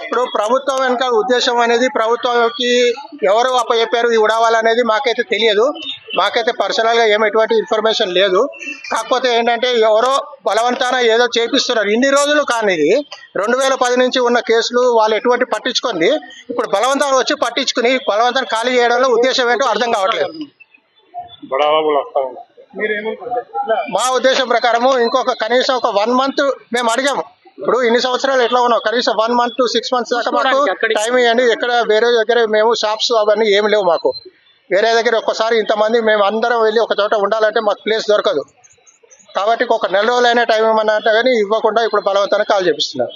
ఇప్పుడు ప్రభుత్వం వెనుక ఉద్దేశం అనేది ప్రభుత్వంకి ఎవరు అప్పచెప్పారు ఈ ఉడవాలనేది మాకైతే తెలియదు. మాకైతే పర్సనల్గా ఎటువంటి ఇన్ఫర్మేషన్ లేదు. కాకపోతే ఏంటంటే ఎవరో బలవంతాన ఏదో చేపిస్తున్నారు. ఇన్ని రోజులు కానీ 2010 నుంచి ఉన్న కేసులు వాళ్ళు ఎటువంటి పట్టించుకుంది ఇప్పుడు బలవంతాన్ని వచ్చి పట్టించుకుని బలవంతాన్ని ఖాళీ చేయడంలో ఉద్దేశం ఏంటో అర్థం కావట్లేదు. మా ఉద్దేశం ప్రకారము ఇంకొక కనీసం ఒక 1 month మేము అడిగాము. ఇప్పుడు ఇన్ని సంవత్సరాలు ఎట్లా ఉన్నాం, కనీసం 1 month to 6 months దాకా మాకు టైం ఇవ్వండి. ఎక్కడ వేరే దగ్గర మేము షాప్స్ అవన్నీ ఏమి లేవు మాకు. వేరే దగ్గర ఒక్కసారి ఇంతమంది మేము అందరం వెళ్ళి ఒక చోట ఉండాలంటే మాకు ప్లేస్ దొరకదు. కాబట్టి ఒక నెల రోజులైనా టైం ఇవ్వమన్నా కానీ ఇవ్వకుండా ఇప్పుడు బలవంతాన్ని కాల్ చేపిస్తున్నారు.